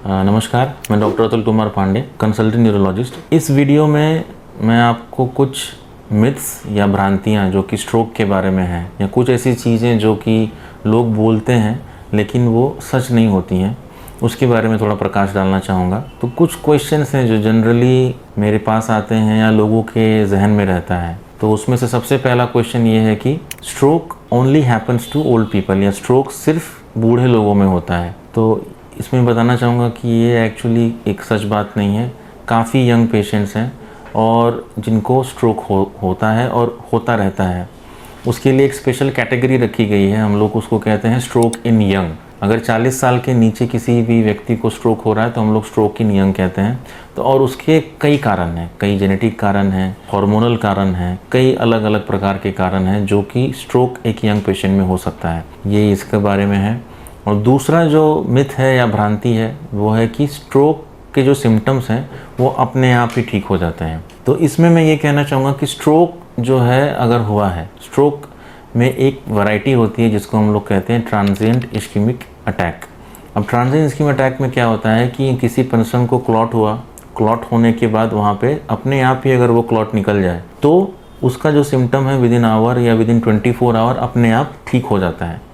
नमस्कार, मैं doctor Atul Kumar Pande, consultant neurologist. इस वीडियो में मैं आपको कुछ मिथ्स या भ्रांतियाँ जो कि स्ट्रोक के बारे में हैं या कुछ ऐसी चीज़ें जो कि लोग बोलते हैं लेकिन वो सच नहीं होती हैं, उसके बारे में थोड़ा प्रकाश डालना चाहूँगा। तो कुछ क्वेश्चंस हैं जो जनरली मेरे पास आते हैं या लोगों के जहन में रहता है। तो उसमें से सबसे पहला क्वेश्चन ये है कि stroke only happens to old people, या स्ट्रोक सिर्फ बूढ़े लोगों में होता है। तो इसमें बताना चाहूँगा कि ये एक्चुअली एक सच बात नहीं है। काफ़ी यंग पेशेंट्स हैं और जिनको स्ट्रोक होता है और होता रहता है। उसके लिए एक स्पेशल कैटेगरी रखी गई है, हम लोग उसको कहते हैं स्ट्रोक इन यंग। अगर 40 साल के नीचे किसी भी व्यक्ति को स्ट्रोक हो रहा है तो हम लोग स्ट्रोक इन यंग कहते हैं। तो और उसके कई कारण हैं, कई जेनेटिक कारण हैं, हार्मोनल कारण हैं, कई अलग अलग प्रकार के कारण हैं जो कि स्ट्रोक एक यंग पेशेंट में हो सकता है। ये इसके बारे में है। और दूसरा जो मिथ है या भ्रांति है वो है कि स्ट्रोक के जो सिम्टम्स हैं वो अपने आप ही ठीक हो जाते हैं। तो इसमें मैं ये कहना चाहूँगा कि स्ट्रोक जो है अगर हुआ है, स्ट्रोक में एक वैरायटी होती है जिसको हम लोग कहते हैं ट्रांजिएंट इस्केमिक अटैक। अब ट्रांजिएंट इस्केमिक अटैक में क्या होता है कि किसी पर्सन को क्लॉट हुआ, क्लॉट होने के बाद वहाँ पे अपने आप ही अगर वो क्लॉट निकल जाए तो उसका जो सिम्टम है विदिन आवर या विदिन 24 आवर अपने आप ठीक हो जाता है।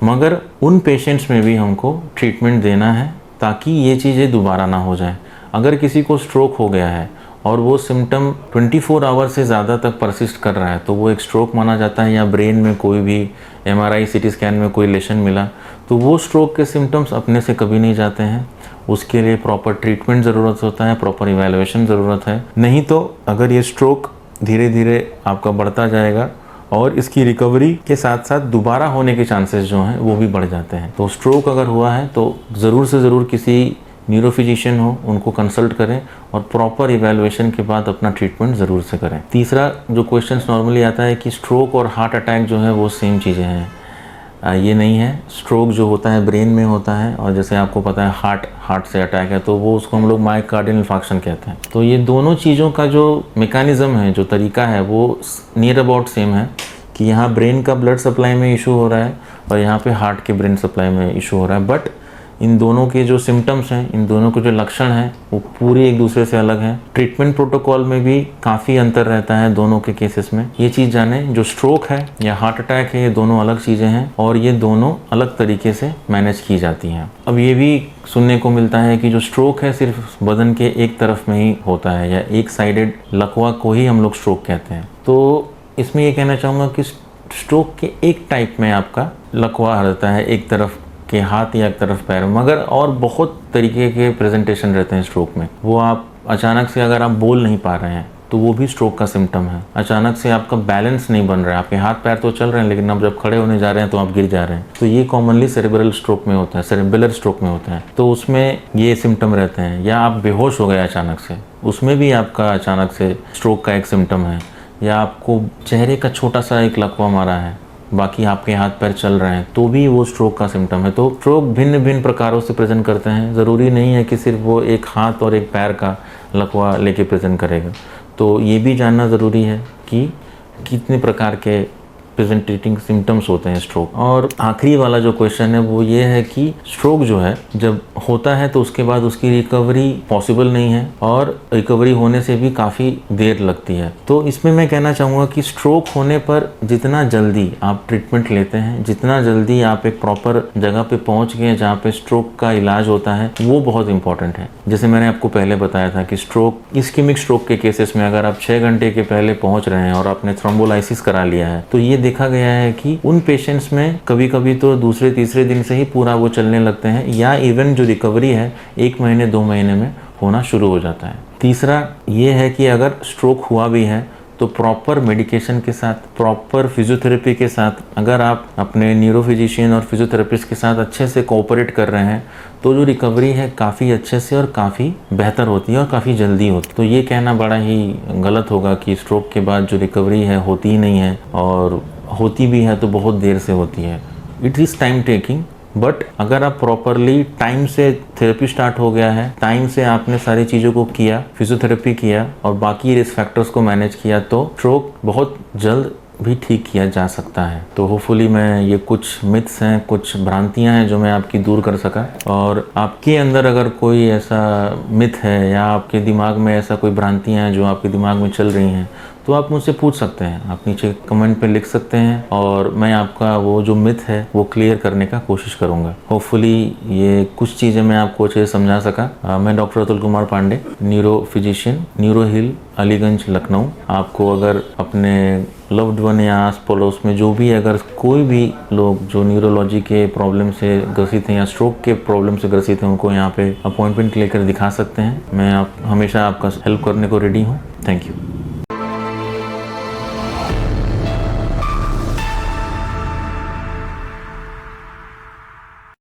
मगर उन पेशेंट्स में भी हमको ट्रीटमेंट देना है ताकि ये चीज़ें दोबारा ना हो जाए। अगर किसी को स्ट्रोक हो गया है और वो सिम्टम 24 आवर से ज़्यादा तक परसिस्ट कर रहा है तो वो एक स्ट्रोक माना जाता है, या ब्रेन में कोई भी MRI CT स्कैन में कोई लेशन मिला तो वो स्ट्रोक के सिम्टम्स अपने से कभी नहीं जाते हैं। उसके लिए प्रॉपर ट्रीटमेंट ज़रूरत होता है, प्रॉपर इवैल्यूएशन ज़रूरत है। नहीं तो अगर ये स्ट्रोक धीरे धीरे आपका बढ़ता जाएगा और इसकी रिकवरी के साथ साथ दोबारा होने के चांसेस जो हैं वो भी बढ़ जाते हैं। तो स्ट्रोक अगर हुआ है तो ज़रूर से ज़रूर किसी न्यूरोफिजिशियन हो उनको कंसल्ट करें और प्रॉपर इवैल्यूएशन के बाद अपना ट्रीटमेंट ज़रूर से करें। तीसरा जो क्वेश्चन नॉर्मली आता है कि स्ट्रोक और हार्ट अटैक जो है वो सेम चीज़ें हैं। ये नहीं है। स्ट्रोक जो होता है ब्रेन में होता है और जैसे आपको पता है हार्ट से अटैक है तो वो उसको हम लोग मायोकार्डियल इन्फार्क्शन कहते हैं। तो ये दोनों चीज़ों का जो मैकेनिज़्म है, जो तरीका है वो नियर अबाउट सेम है कि यहाँ ब्रेन का ब्लड सप्लाई में इशू हो रहा है और यहाँ पे हार्ट के ब्रेन सप्लाई में इशू हो रहा है। बट इन दोनों के जो सिम्टम्स हैं, इन दोनों के जो लक्षण हैं वो पूरी एक दूसरे से अलग हैं। ट्रीटमेंट प्रोटोकॉल में भी काफ़ी अंतर रहता है दोनों के केसेस में। ये चीज़ जानें, जो स्ट्रोक है या हार्ट अटैक है ये दोनों अलग चीज़ें हैं और ये दोनों अलग तरीके से मैनेज की जाती हैं। अब ये भी सुनने को मिलता है कि जो स्ट्रोक है सिर्फ बदन के एक तरफ में ही होता है या एक साइडेड लकवा को ही हम लोग स्ट्रोक कहते हैं। तो इसमें ये कहना चाहूँगा कि स्ट्रोक के एक टाइप में आपका लकवा रहता है एक तरफ के हाथ या एक तरफ पैर, मगर और बहुत तरीके के प्रेजेंटेशन रहते हैं स्ट्रोक में। वो आप अचानक से अगर आप बोल नहीं पा रहे हैं तो वो भी स्ट्रोक का सिम्टम है। अचानक से आपका बैलेंस नहीं बन रहा है, आपके हाथ पैर तो चल रहे हैं लेकिन अब जब खड़े होने जा रहे हैं तो आप गिर जा रहे हैं। तो ये कॉमनली सेरेब्रल स्ट्रोक में होता है, सेरेब्रल स्ट्रोक में होता है। तो उसमें ये सिम्टम रहते हैं। या आप बेहोश हो गए अचानक से, उसमें भी आपका अचानक से स्ट्रोक का एक सिम्टम है। या आपको चेहरे का छोटा सा एक लकवा मारा है, बाकी आपके हाथ पैर चल रहे हैं, तो भी वो स्ट्रोक का सिम्टम है। तो स्ट्रोक भिन्न भिन्न प्रकारों से प्रेजेंट करते हैं। ज़रूरी नहीं है कि सिर्फ वो एक हाथ और एक पैर का लकवा लेके प्रेजेंट करेगा। तो ये भी जानना ज़रूरी है कि कितने प्रकार के प्रेजेंटेटिंग सिम्टम्स होते हैं स्ट्रोक। और आखिरी वाला जो क्वेश्चन है वो ये है कि स्ट्रोक जो है जब होता है तो उसके बाद उसकी रिकवरी पॉसिबल नहीं है और रिकवरी होने से भी काफ़ी देर लगती है। तो इसमें मैं कहना चाहूँगा कि स्ट्रोक होने पर जितना जल्दी आप ट्रीटमेंट लेते हैं, जितना जल्दी आप एक प्रॉपर जगह पे पहुँच गए जहाँ पे स्ट्रोक का इलाज होता है, वो बहुत इंपॉर्टेंट है। जैसे मैंने आपको पहले बताया था कि स्ट्रोक, इस्केमिक स्ट्रोक के केसेस में अगर आप 6 घंटे के पहले पहुँच रहे हैं और आपने थ्रोम्बोलाइसिस करा लिया है तो ये देखा गया है कि उन पेशेंट्स में कभी कभी तो दूसरे तीसरे दिन से ही पूरा वो चलने लगते हैं, या इवन जो रिकवरी है 1 महीने 2 महीने में होना शुरू हो जाता है। तीसरा ये है कि अगर स्ट्रोक हुआ भी है तो प्रॉपर मेडिकेशन के साथ, प्रॉपर फिजियोथेरेपी के साथ, अगर आप अपने न्यूरोफिजिशियन और फिजियोथेरेपिस्ट के साथ अच्छे से कोऑपरेट कर रहे हैं तो जो रिकवरी है काफ़ी अच्छे से और काफ़ी बेहतर होती है और काफ़ी जल्दी होती है। तो ये कहना बड़ा ही गलत होगा कि स्ट्रोक के बाद जो रिकवरी है होती ही नहीं है, और होती भी है तो बहुत देर से होती है। It is time taking, but अगर आप प्रॉपरली टाइम से थेरेपी स्टार्ट हो गया है, टाइम से आपने सारी चीज़ों को किया, फिजियोथेरेपी किया और बाकी रिस्क फैक्टर्स को मैनेज किया तो स्ट्रोक बहुत जल्द भी ठीक किया जा सकता है। तो होपफुली मैं ये कुछ मिथ्स हैं, कुछ भ्रांतियां हैं जो मैं आपकी दूर कर सका। और आपके अंदर अगर कोई ऐसा मिथ है या आपके दिमाग में ऐसा कोई भ्रांतियां हैं जो आपके दिमाग में चल रही हैं, तो आप मुझसे पूछ सकते हैं, आप नीचे कमेंट पे लिख सकते हैं और मैं आपका वो जो मिथ है वो क्लियर करने का कोशिश करूँगा। होपफुली ये कुछ चीज़ें मैं आपको अच्छे से समझा सका। मैं doctor Atul Kumar Pandey, neuro physician, neuro hill, Aliganj, Lucknow. आपको अगर अपने लव्ड वन या आस पड़ोस में जो भी अगर कोई भी लोग जो न्यूरोलॉजी के प्रॉब्लम से ग्रसित हैं या स्ट्रोक के प्रॉब्लम से ग्रसित हैं, उनको यहाँ पे अपॉइंटमेंट लेकर दिखा सकते हैं। मैं हमेशा आपका हेल्प करने को रेडी हूँ। Thank you.